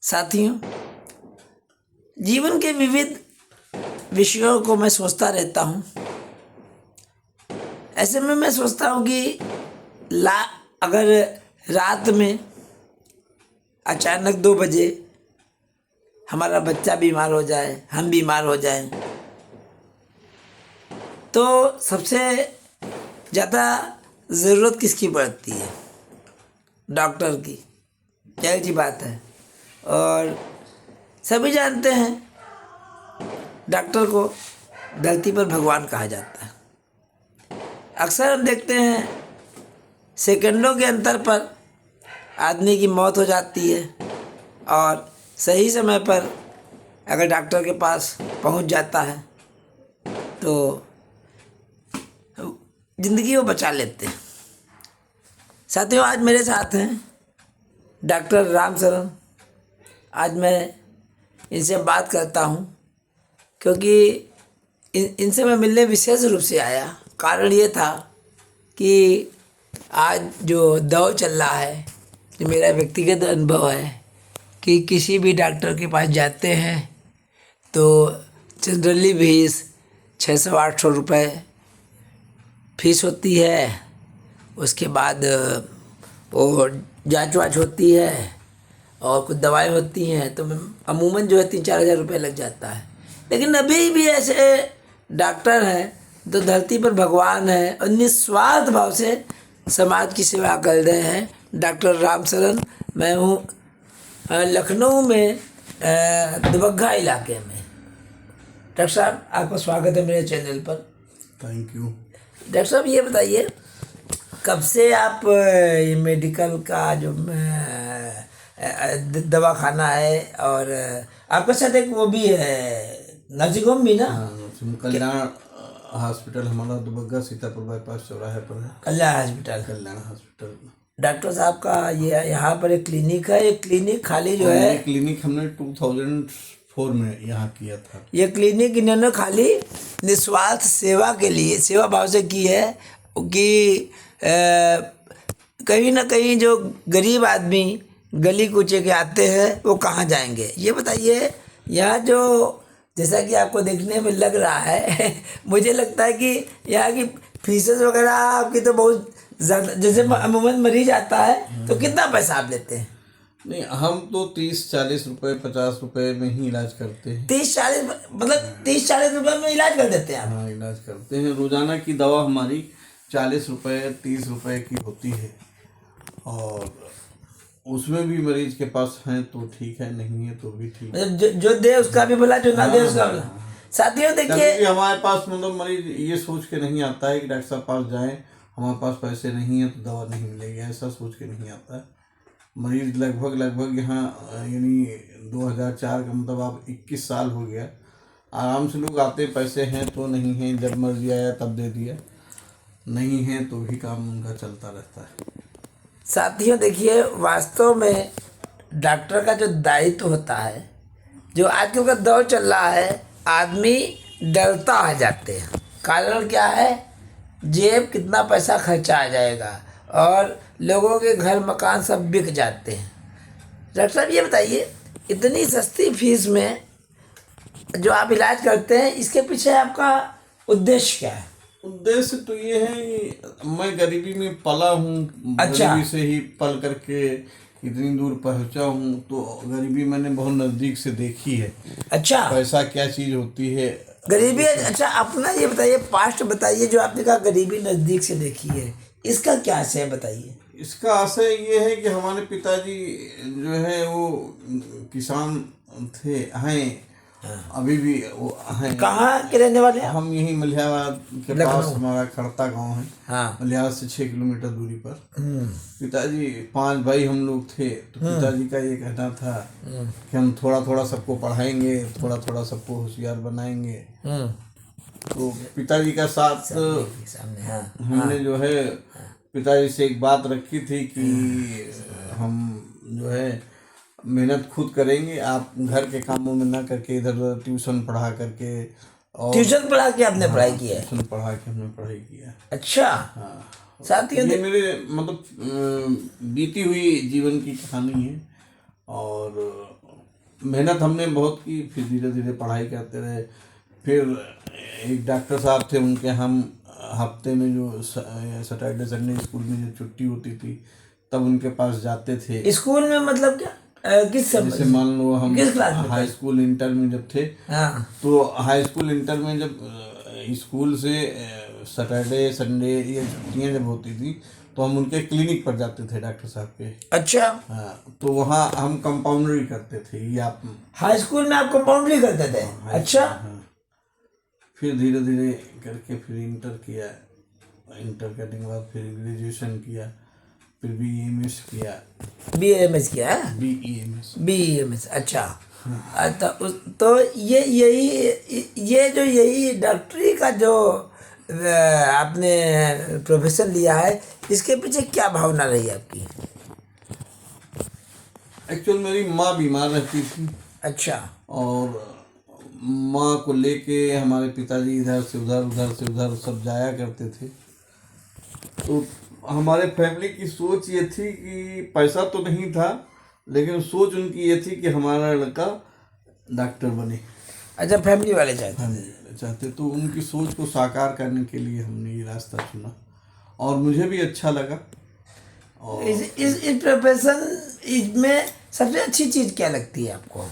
साथियों, जीवन के विविध विषयों को मैं सोचता रहता हूँ। ऐसे में मैं सोचता हूँ कि अगर रात में अचानक 2 बजे हमारा बच्चा बीमार हो जाए, हम बीमार हो जाएं, तो सबसे ज़्यादा ज़रूरत किसकी पड़ती है? डॉक्टर की। जाहिर सी बात है। और सभी जानते हैं डॉक्टर को धरती पर भगवान कहा जाता है। अक्सर हम देखते हैं सेकंडों के अंतर पर आदमी की मौत हो जाती है और सही समय पर अगर डॉक्टर के पास पहुंच जाता है तो ज़िंदगी को बचा लेते हैं। साथियों, आज मेरे साथ हैं डॉक्टर रामशरण। आज मैं इनसे बात करता हूं क्योंकि इनसे मैं मिलने विशेष रूप से आया। कारण ये था कि आज जो दौर चल रहा है, जो मेरा व्यक्तिगत अनुभव है कि किसी भी डॉक्टर के पास जाते हैं तो जनरली फीस 600-800 रुपये फीस होती है। उसके बाद वो जांच वाच होती है और कुछ दवाएं होती हैं, तो अमूमन जो है 3-4 हज़ार रुपये लग जाता है। लेकिन अभी भी ऐसे डॉक्टर हैं तो धरती पर भगवान है और निस्वार्थ भाव से समाज की सेवा कर रहे हैं। डॉक्टर रामशरण, मैं हूँ लखनऊ में दुबग्गा इलाके में। डॉक्टर साहब, आपका स्वागत है मेरे चैनल पर। Thank you. डॉक्टर साहब, ये बताइए कब से आप ये मेडिकल का जो दवा खाना है, और आपके साथ एक वो भी है नर्सिंग होम भी ना? कल्याण हॉस्पिटल हमारा दुबग्गा सीतापुर बाईपास चौराहे पर है। कल्याण हॉस्पिटल। में डॉक्टर साहब का ये यहाँ पर एक क्लिनिक है। ये क्लिनिक खाली जो है, क्लिनिक हमने 2004 में यहाँ किया था। ये क्लिनिक इन्होंने खाली निस्वार्थ सेवा के लिए, सेवा भाव से की है कि कहीं ना कहीं जो गरीब आदमी गली कूचे के आते हैं वो कहाँ जाएंगे। ये बताइए, यहाँ जो जैसा कि आपको देखने में लग रहा है मुझे लगता है कि यहाँ की फीसेस वगैरह आपकी तो बहुत ज़्यादा। जैसे अमूमन मरीज आता है तो कितना पैसा आप लेते हैं? नहीं, हम तो 30-40 रुपये 50 रुपये में ही इलाज करते हैं। 30-40 मतलब 30-40 रुपये में इलाज कर देते हैं आप? हाँ, इलाज करते हैं। रोजाना की दवा हमारी 40 रुपये 30 रुपये की होती है, और उसमें भी मरीज के पास हैं तो ठीक है, नहीं है तो भी ठीक है। जो दे उसका भी भला, जो ना दे उसका भला। साथियों देखिए, हमारे पास मतलब मरीज ये सोच के नहीं आता है कि डॉक्टर साहब पास जाएं, हमारे पास पैसे नहीं है तो दवा नहीं मिलेगी, ऐसा सोच के नहीं आता है। मरीज लगभग यहाँ यानी 2004 का मतलब आप 21 साल हो गया, आराम से लोग आते, पैसे हैं तो नहीं है, जब मर्जी आया तब दे दिया, नहीं है तो भी काम उनका चलता रहता है। साथियों देखिए, वास्तव में डॉक्टर का जो दायित्व होता है, जो आजकल का दौर चल रहा है, आदमी डरता आ जाते हैं। कारण क्या है? जेब कितना पैसा खर्चा आ जाएगा और लोगों के घर मकान सब बिक जाते हैं। डॉक्टर साहब, ये बताइए, इतनी सस्ती फीस में जो आप इलाज करते हैं, इसके पीछे आपका उद्देश्य क्या है? उद्देश्य तो ये है कि मैं गरीबी में पला हूँ। अच्छा। गरीबी से ही पल करके इतनी दूर पहुँचा हूँ, तो गरीबी मैंने बहुत नज़दीक से देखी है। अच्छा, पैसा क्या चीज़ होती है, गरीबी। अच्छा, अपना ये बताइए, पास्ट बताइए, जो आपने कहा गरीबी नज़दीक से देखी है, इसका क्या आशय बताइए? इसका आशय ये है कि हमारे पिताजी जो है वो किसान थे, हैं, अभी भी वो हैं। कहाँ के रहने वाले हैं? हम यही मलिहाबाद के पास हमारा खड़ता गांव है। हाँ। मलिहाबाद से 6 किलोमीटर दूरी पर। पिताजी 5 भाई हम लोग थे, तो पिताजी का ये कहना था कि हम थोड़ा थोड़ा सबको पढ़ाएंगे, थोड़ा थोड़ा सबको होशियार बनाएंगे। तो पिताजी का साथ सामने। हाँ। हमने जो है पिताजी से एक बात रखी थी कि हम जो है मेहनत खुद करेंगे, आप घर के कामों में ना करके इधर ट्यूशन पढ़ा करके। और ट्यूशन पढ़ा के आपने पढ़ाई की है? ट्यूशन पढ़ा के हमने पढ़ाई किया। अच्छा। हाँ, साथियों ये मेरे मतलब बीती हुई जीवन की कहानी है। और मेहनत हमने बहुत की, फिर धीरे धीरे पढ़ाई करते रहे। फिर एक डॉक्टर साहब थे, उनके हम हफ्ते में जो सैटरडे संडे स्कूल में जो छुट्टी होती थी तब उनके पास जाते थे। स्कूल में मतलब क्या? किस समय? जैसे मान लो हम किस क्लास में हाई स्कूल इंटर में जब थे, हाँ तो हाई स्कूल इंटर में जब स्कूल से सैटरडे संडे ये छुट्टियाँ जब होती थी तो हम उनके क्लिनिक पर जाते थे डॉक्टर साहब के। अच्छा, हाँ, तो वहाँ हम कंपाउंडरी करते थे। ये आप हाई स्कूल में आप कंपाउंडरी करते थे? अच्छा, हाँ। फिर धीरे धीरे करके फिर इंटर किया, इंटर करने के बाद फिर ग्रेजुएशन किया, फिर BEMS किया। BAMS किया है? BEMS। BEMS, अच्छा। तो यही डॉक्टरी का जो आपने प्रोफेशन लिया है, इसके पीछे क्या भावना रही आपकी? एक्चुअल मेरी माँ बीमार रहती थी। अच्छा। और माँ को लेके हमारे पिताजी इधर से उधर उधर से उधर सब जाया करते थे। तो हमारे फैमिली की सोच ये थी कि पैसा तो नहीं था, लेकिन सोच उनकी ये थी कि हमारा लड़का डॉक्टर बने। अच्छा, फैमिली वाले चाहते। तो उनकी सोच को साकार करने के लिए हमने ये रास्ता चुना और मुझे भी अच्छा लगा। और इस प्रोफेशन में सबसे अच्छी चीज़ क्या लगती है आपको?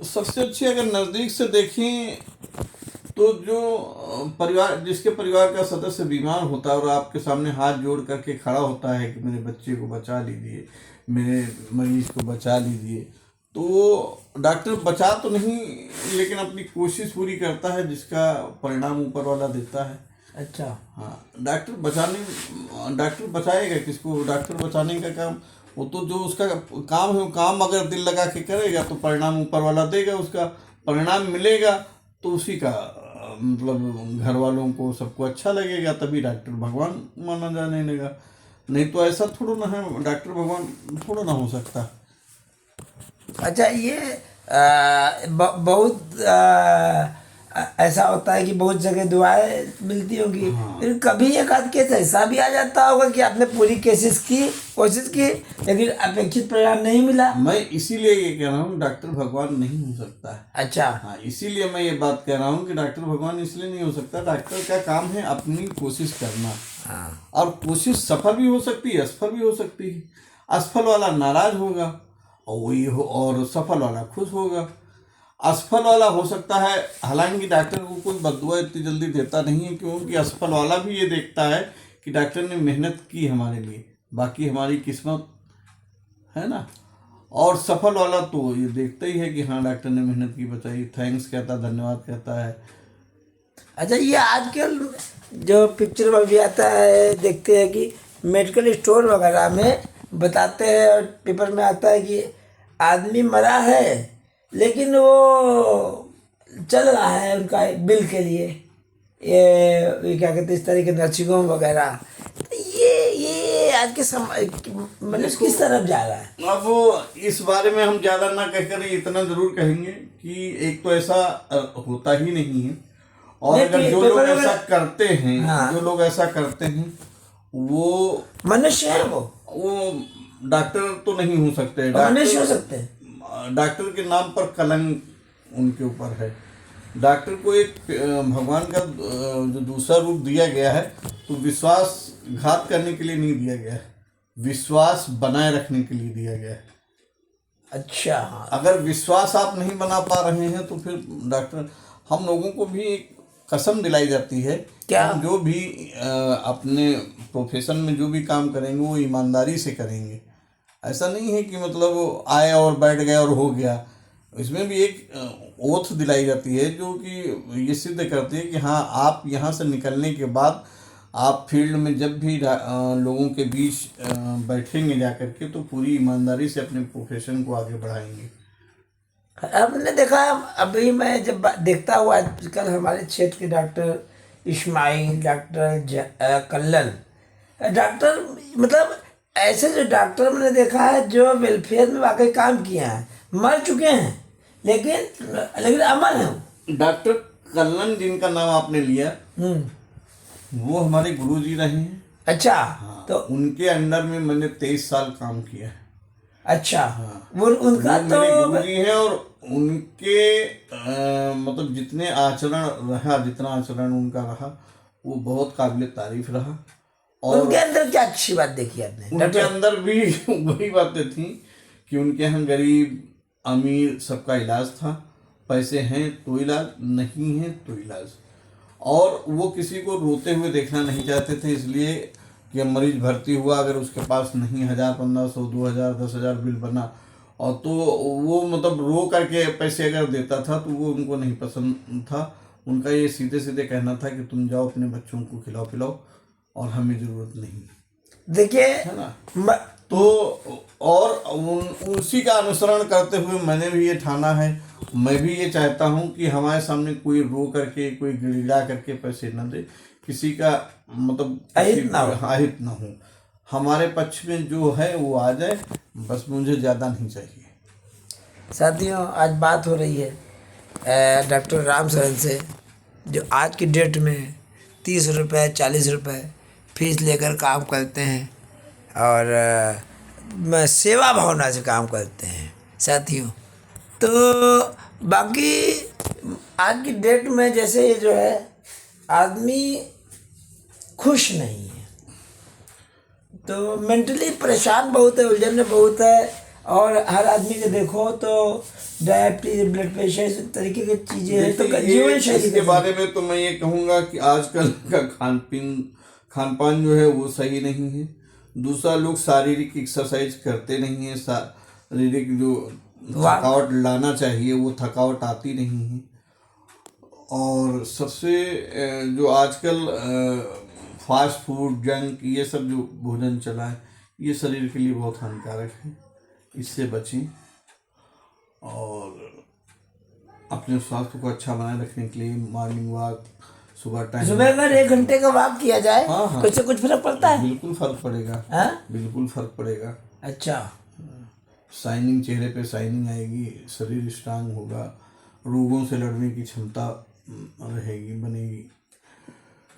सबसे अच्छी अगर नज़दीक से देखें तो जो परिवार, जिसके परिवार का सदस्य बीमार होता है और आपके सामने हाथ जोड़ करके खड़ा होता है कि मेरे बच्चे को बचा लीजिए, मेरे मरीज को बचा लीजिए, तो डॉक्टर बचा तो नहीं लेकिन अपनी कोशिश पूरी करता है, जिसका परिणाम ऊपर वाला देता है। अच्छा। हाँ, डॉक्टर बचाएगा किसको? डॉक्टर बचाने का काम, वो तो जो उसका काम है वो काम अगर दिल लगा के करेगा तो परिणाम ऊपर वाला देगा, उसका परिणाम मिलेगा तो उसी का मतलब घर वालों को सबको अच्छा लगेगा, तभी डॉक्टर भगवान माना जाने लगा। नहीं तो ऐसा थोड़ा ना है, डॉक्टर भगवान थोड़ा ना हो सकता। अच्छा, ये बहुत ऐसा होता है कि बहुत जगह दुआएं मिलती होगी। फिर कभी एक आध केस ऐसा भी आ जाता होगा कि आपने पूरी कोशिश की लेकिन अपेक्षित परिणाम नहीं मिला। मैं इसीलिए ये कह रहा हूँ डॉक्टर भगवान नहीं हो सकता है। अच्छा। हाँ, इसीलिए मैं ये बात कह रहा हूँ कि डॉक्टर भगवान इसलिए नहीं हो सकता। डॉक्टर का काम है अपनी कोशिश करना। हाँ। और कोशिश सफल भी हो सकती है, असफल भी हो सकती है। असफल वाला नाराज होगा और सफल वाला खुश होगा। असफल वाला हो सकता है, हालांकि डॉक्टर को कोई बद्दुआ इतनी जल्दी देता नहीं है, क्योंकि असफल वाला भी ये देखता है कि डॉक्टर ने मेहनत की हमारे लिए, बाकी हमारी किस्मत है ना। और सफल वाला तो ये देखता ही है कि हाँ डॉक्टर ने मेहनत की, बचाई, थैंक्स कहता, धन्यवाद कहता है। अच्छा, ये आजकल जो पिक्चर में भी आता है, देखते हैं कि मेडिकल स्टोर वगैरह में बताते हैं और पेपर में आता है कि आदमी मरा है लेकिन वो चल रहा है उनका बिल के लिए, ये क्या कहते हैं, इस तरह के नर्सिंग होम वगैरह। तो ये आज के समय मतलब किस तरफ जा रहा है? अब वो इस बारे में हम ज़्यादा ना कहकर इतना ज़रूर कहेंगे कि एक तो ऐसा होता ही नहीं है, और अगर जो लोग ऐसा करते हैं, हाँ। जो लोग ऐसा करते हैं वो मनुष्य है, वो डॉक्टर तो नहीं हो सकते। मनुष्य हो सकते हैं। डॉक्टर के नाम पर कलंक उनके ऊपर है। डॉक्टर को एक भगवान का जो दूसरा रूप दिया गया है, तो विश्वासघात करने के लिए नहीं दिया गया है, विश्वास बनाए रखने के लिए दिया गया है। अच्छा। अगर विश्वास आप नहीं बना पा रहे हैं तो फिर डॉक्टर, हम लोगों को भी एक कसम दिलाई जाती है क्या? हम जो भी अपने प्रोफेशन में जो भी काम करेंगे वो ईमानदारी से करेंगे। ऐसा नहीं है कि मतलब आए और बैठ गए और हो गया। इसमें भी एक ओथ दिलाई जाती है जो कि ये सिद्ध करती है कि हाँ, आप यहाँ से निकलने के बाद आप फील्ड में जब भी लोगों के बीच बैठेंगे जा कर के, तो पूरी ईमानदारी से अपने प्रोफेशन को आगे बढ़ाएंगे। आपने देखा, अभी मैं जब देखता हूँ आजकल हमारे क्षेत्र के डॉक्टर इस्माइल, डॉक्टर कल्लन, डॉक्टर मतलब ऐसे जो डॉक्टर मैंने देखा है जो वेलफेयर में वाकई काम किए हैं, मर चुके हैं लेकिन अमर हैं। डॉक्टर कल्लन जिनका नाम आपने लिया, वो हमारे गुरुजी रहे हैं। अच्छा। हाँ, तो उनके अंडर में मैंने 23 साल काम किया है। अच्छा। हाँ। वो उनका वो तो मेरे गुरुजी हैं, और उनके मतलब जितने आचरण रहा, जितना आचरण उनका रहा, वो बहुत काबिल तारीफ रहा। और उनके अंदर क्या अच्छी बात देखी आपने उनके डॉक्टर? अंदर भी वही बातें थी कि उनके यहाँ गरीब अमीर सबका इलाज था। पैसे हैं तो इलाज, नहीं है तो इलाज। और वो किसी को रोते हुए देखना नहीं चाहते थे, इसलिए कि मरीज भर्ती हुआ, अगर उसके पास नहीं 1000, 1500, 2000, 10,000 बिल बना, और तो वो मतलब रो करके पैसे अगर देता था तो वो उनको नहीं पसंद था। उनका ये सीधे सीधे कहना था कि तुम जाओ अपने बच्चों को खिलाओ पिलाओ, और हमें ज़रूरत नहीं, देखिए है ना। तो और उसी का अनुसरण करते हुए मैंने भी ये ठाना है, मैं भी ये चाहता हूँ कि हमारे सामने कोई रो करके, कोई गिड़गिड़ा करके पैसे न दे, किसी का मतलब अहित ना हो। अहित ना हो। हमारे पक्ष में जो है वो आ जाए, बस मुझे ज़्यादा नहीं चाहिए। साथियों, आज बात हो रही है डॉक्टर राम सरन से, जो आज की डेट में 30 रुपये 40 रुपये फीस लेकर काम करते हैं और सेवा भावना से काम करते हैं साथियों। तो बाकी आज की डेट में जैसे ये जो है आदमी खुश नहीं है, तो मेंटली परेशान बहुत है, उलझन बहुत है। और हर आदमी को देखो तो डायबिटीज, ब्लड प्रेशर, इस तरीके की चीज़ें हैं। तो जीवन शैली इसके बारे में तो मैं ये कहूँगा कि आजकल का खान पान जो है वो सही नहीं है। दूसरा, लोग शारीरिक एक्सरसाइज करते नहीं है, शारीरिक जो थकावट लाना चाहिए वो थकावट आती नहीं है। और सबसे जो आजकल फास्ट फूड, जंक, ये सब जो भोजन चला है, ये शरीर के लिए बहुत हानिकारक है, इससे बचें। और अपने स्वास्थ्य को अच्छा बनाए रखने के लिए मॉर्निंग वॉक, सुबह अगर 1 घंटे का वॉक किया जाए हाँ, तो इससे कुछ फर्क पड़ता है? बिल्कुल फर्क पड़ेगा। हाँ? बिल्कुल फर्क पड़ेगा। अच्छा। शाइनिंग, चेहरे पे शाइनिंग आएगी, शरीर स्ट्रांग होगा, रोगों से लड़ने की क्षमता रहेगी, बनेगी।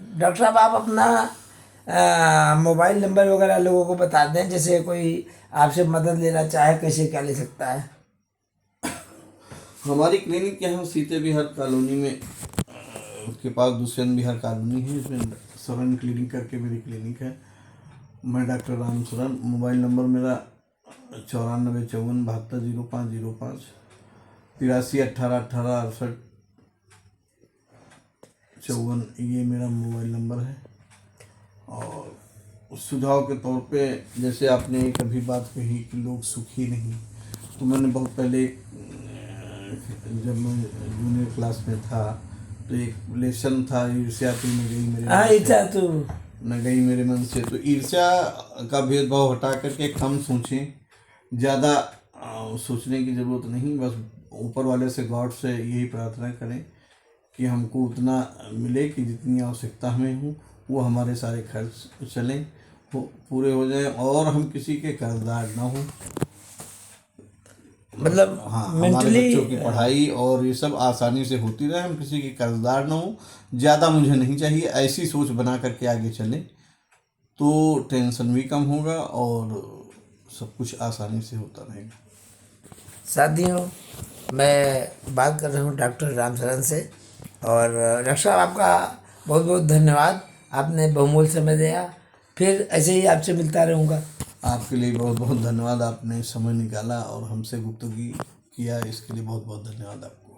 डॉक्टर साहब, आप अपना मोबाइल नंबर वगैरह लोगों को बता दें, जैसे कोई आपसे मदद लेना चाहे कैसे क्या ले सकता है? हमारी क्लिनिक यहाँ सीते बिहार कॉलोनी में, उसके पास दुष्यंत बिहार कॉलोनी है, इसमें सरन क्लिनिक करके मेरी क्लिनिक है। मैं doctor Ram Saran. Mobile number मेरा 9454 7205 83 18 18 68 54, ये मेरा मोबाइल नंबर है। और सुझाव के तौर पे, जैसे आपने कभी बात कही कि लोग सुखी नहीं, तो मैंने बहुत पहले, जब मैं जूनियर क्लास में था, तो एक लेसन था, ईर्ष्या तू न गई मेरे मन से, ईर्ष्या तू न गई मेरे मन से। तो ईर्ष्या का भेदभाव हटा करके कम सोचें, ज़्यादा सोचने की ज़रूरत नहीं। बस ऊपर वाले से, गॉड से यही प्रार्थना करें कि हमको उतना मिले कि जितनी आवश्यकता हमें हो, वो हमारे सारे खर्च चलें, पूरे हो जाएं, और हम किसी के कर्जदार ना हों। मतलब हाँ, हमारे बच्चों की पढ़ाई और ये सब आसानी से होती रहे, हम किसी के कर्जदार ना हो। ज़्यादा मुझे नहीं चाहिए, ऐसी सोच बना करके आगे चलें तो टेंशन भी कम होगा और सब कुछ आसानी से होता रहेगा। साथियों, मैं बात कर रहा हूँ डॉक्टर राम सरन से। और डॉक्टर साहब, आपका बहुत बहुत धन्यवाद, आपने बहुमूल्य समय दिया। फिर ऐसे ही आपसे मिलता रहूँगा। आपके लिए बहुत बहुत धन्यवाद, आपने समय निकाला और हमसे गुफ्तगू किया, इसके लिए बहुत बहुत धन्यवाद आपको।